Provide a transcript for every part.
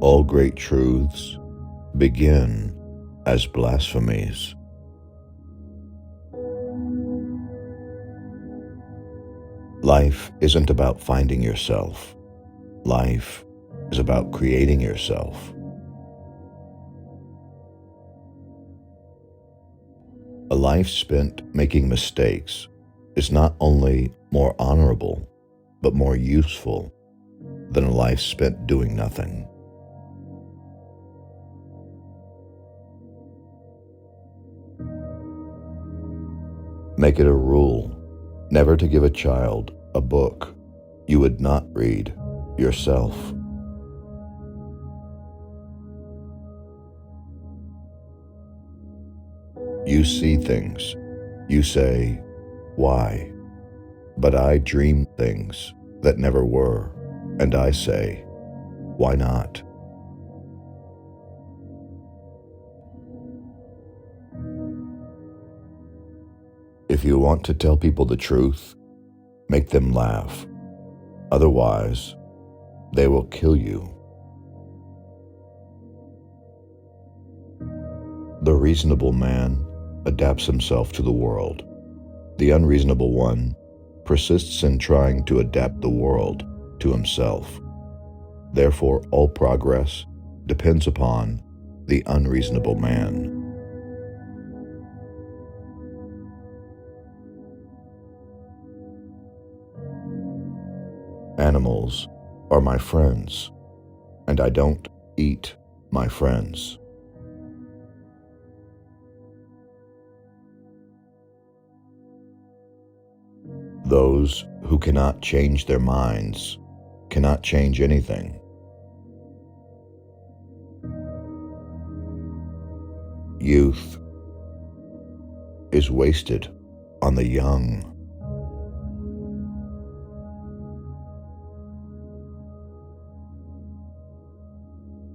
All great truths begin as blasphemies. Life isn't about finding yourself. Life is about creating yourself. A life spent making mistakes is not only more honorable, but more useful than a life spent doing nothing. Make it a rule never to give a child a book you would not read yourself. You see things, you say, "Why?" But I dream things that never were, and I say, "Why not?" If you want to tell people the truth, make them laugh. Otherwise, they will kill you. The reasonable man adapts himself to the world. The unreasonable one persists in trying to adapt the world to himself. Therefore, all progress depends upon the unreasonable man. Animals are my friends, and I don't eat my friends. Those who cannot change their minds cannot change anything. Youth is wasted on the young.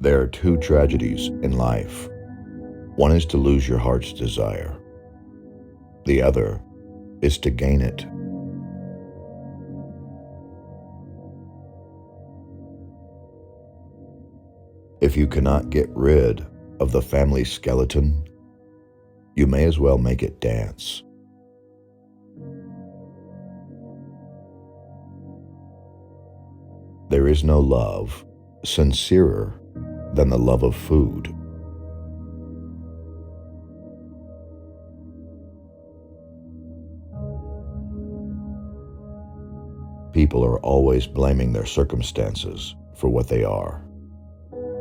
There are two tragedies in life. One is to lose your heart's desire. The other is to gain it. If you cannot get rid of the family skeleton, you may as well make it dance. There is no love sincerer than the love of food. People are always blaming their circumstances for what they are.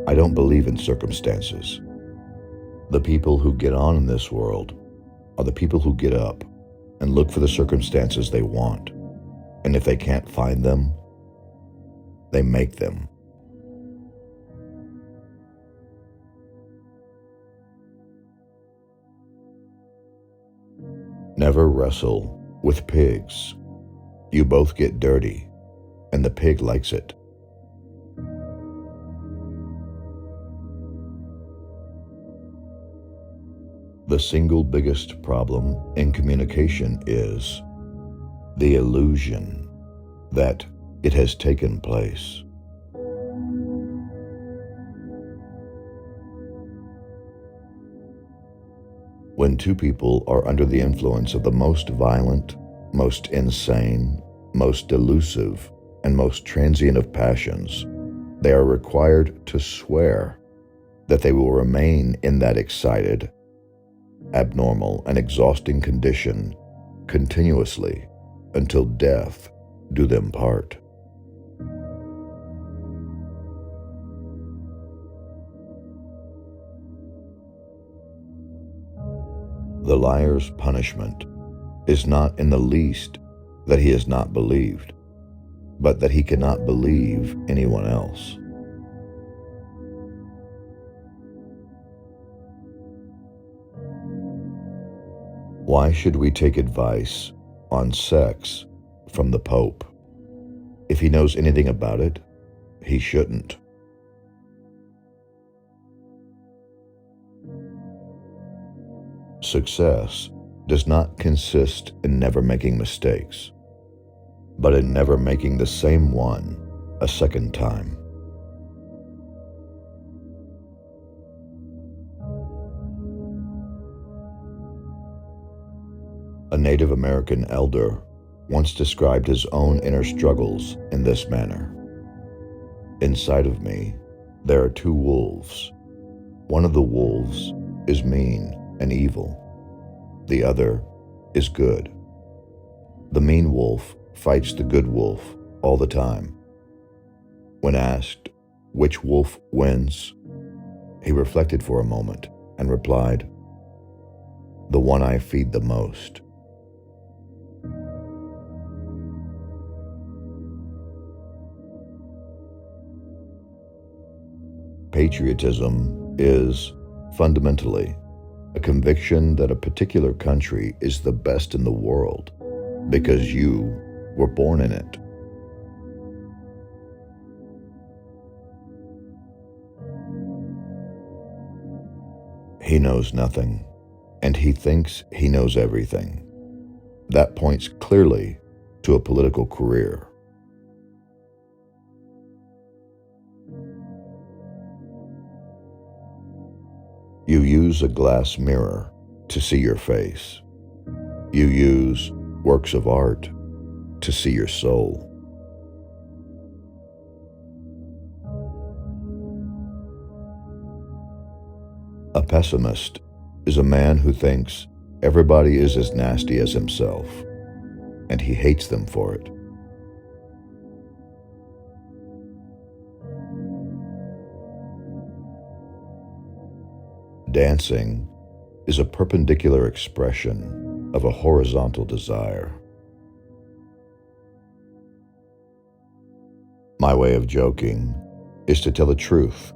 I don't believe in circumstances. The people who get on in this world are the people who get up and look for the circumstances they want, and if they can't find them, they make them. Never wrestle with pigs. You both get dirty, and the pig likes it. The single biggest problem in communication is the illusion that it has taken place. When two people are under the influence of the most violent, most insane, most delusive, and most transient of passions, they are required to swear that they will remain in that excited, abnormal, and exhausting condition continuously until death do them part. The liar's punishment is not in the least that he is not believed, but that he cannot believe anyone else. Why should we take advice on sex from the Pope? If he knows anything about it, he shouldn't. Success does not consist in never making mistakes, but in never making the same one a second time. A Native American elder once described his own inner struggles in this manner. Inside of me, there are two wolves. One of the wolves is mean and evil. The other is good. The mean wolf fights the good wolf all the time. When asked which wolf wins, he reflected for a moment and replied, "The one I feed the most." Patriotism is, fundamentally, a conviction that a particular country is the best in the world because you were born in it. He knows nothing, and he thinks he knows everything. That points clearly to a political career. You use a glass mirror to see your face. You use works of art to see your soul. A pessimist is a man who thinks everybody is as nasty as himself, and he hates them for it. Dancing is a perpendicular expression of a horizontal desire. My way of joking is to tell the truth.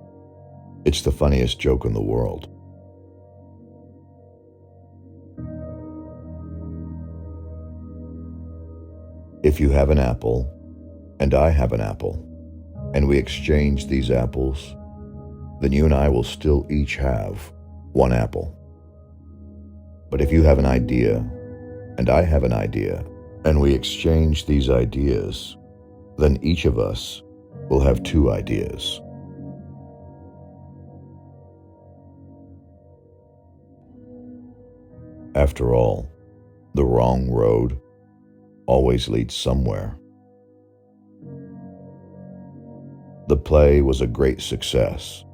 It's the funniest joke in the world. If you have an apple, and I have an apple, and we exchange these apples, then you and I will still each have one apple. But if you have an idea, and I have an idea, and we exchange these ideas, then each of us will have two ideas. After all, the wrong road always leads somewhere. The play was a great success,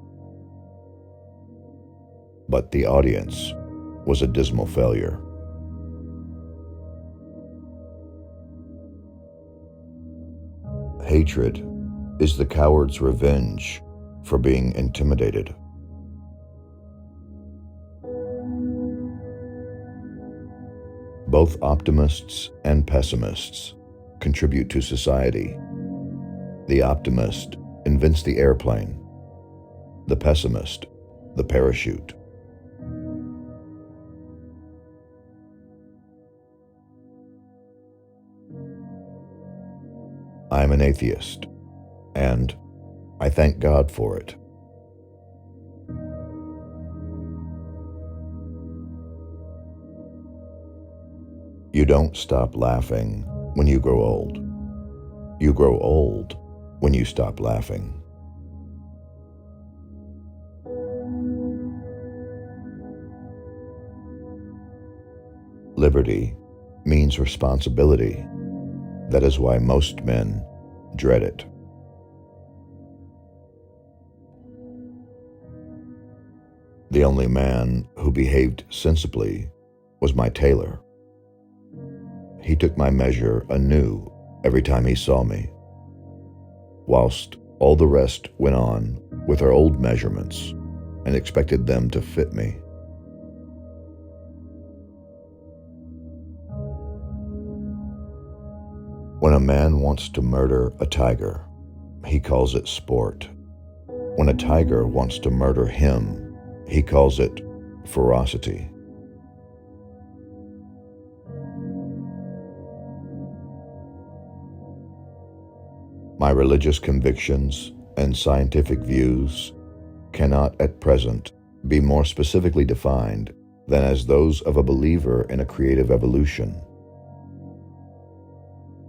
but the audience was a dismal failure. Hatred is the coward's revenge for being intimidated. Both optimists and pessimists contribute to society. The optimist invents the airplane, the pessimist, the parachute. I'm an atheist, and I thank God for it. You don't stop laughing when you grow old. You grow old when you stop laughing. Liberty means responsibility. That is why most men dread it. The only man who behaved sensibly was my tailor. He took my measure anew every time he saw me, whilst all the rest went on with their old measurements and expected them to fit me. When a man wants to murder a tiger, he calls it sport. When a tiger wants to murder him, he calls it ferocity. My religious convictions and scientific views cannot at present be more specifically defined than as those of a believer in a creative evolution.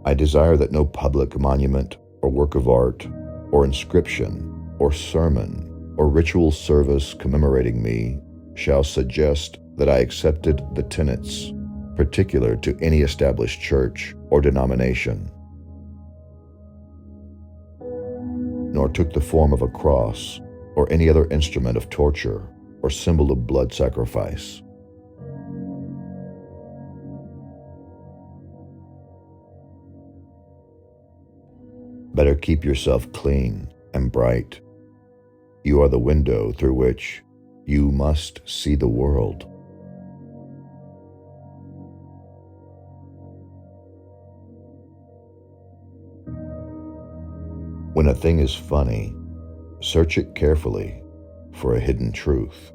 I desire that no public monument or work of art or inscription or sermon or ritual service commemorating me shall suggest that I accepted the tenets particular to any established church or denomination, nor took the form of a cross or any other instrument of torture or symbol of blood sacrifice. Better keep yourself clean and bright. You are the window through which you must see the world. When a thing is funny, search it carefully for a hidden truth.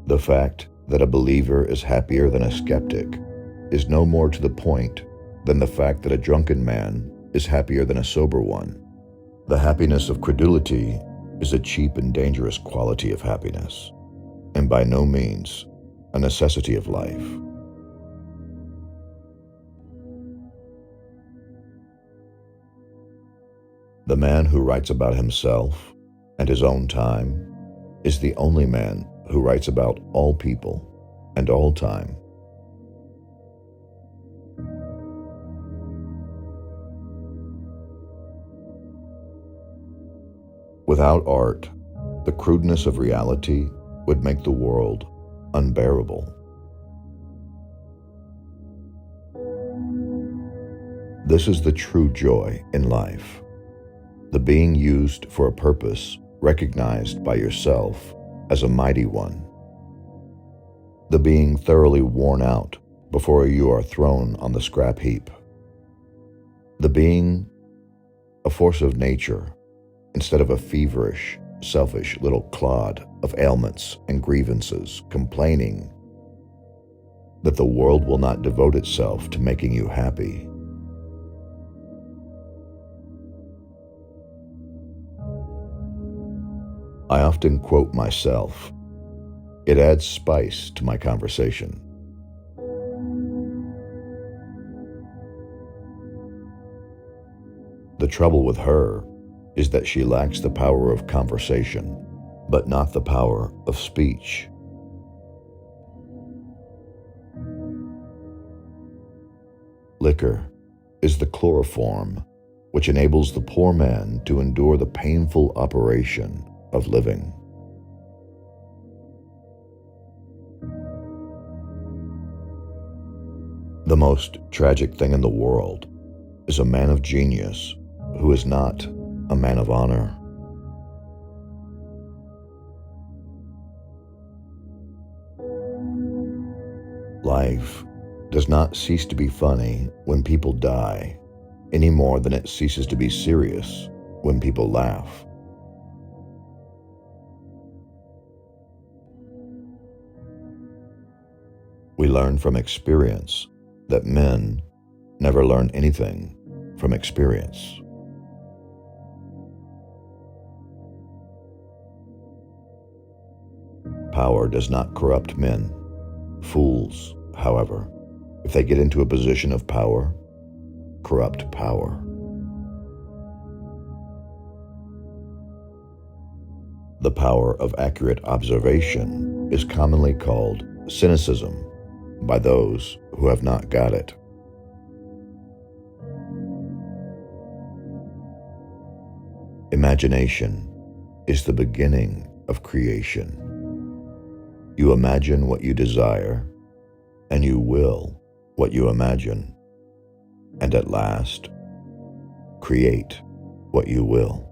The fact that a believer is happier than a skeptic is no more to the point than the fact that a drunken man is happier than a sober one. The happiness of credulity is a cheap and dangerous quality of happiness, and by no means a necessity of life. The man who writes about himself and his own time is the only man who writes about all people and all time. Without art, the crudeness of reality would make the world unbearable. This is the true joy in life, the being used for a purpose recognized by yourself as a mighty one, the being thoroughly worn out before you are thrown on the scrap heap, the being a force of nature instead of a feverish, selfish little clod of ailments and grievances complaining that the world will not devote itself to making you happy. I often quote myself. It adds spice to my conversation. The trouble with her is that she lacks the power of conversation, but not the power of speech. Liquor is the chloroform which enables the poor man to endure the painful operation of living. The most tragic thing in the world is a man of genius who is not a man of honor. Life does not cease to be funny when people die, any more than it ceases to be serious when people laugh. We learn from experience that men never learn anything from experience. Power does not corrupt men. Fools, however, if they get into a position of power, corrupt power. The power of accurate observation is commonly called cynicism by those who have not got it. Imagination is the beginning of creation. You imagine what you desire, and you will what you imagine, and at last, create what you will.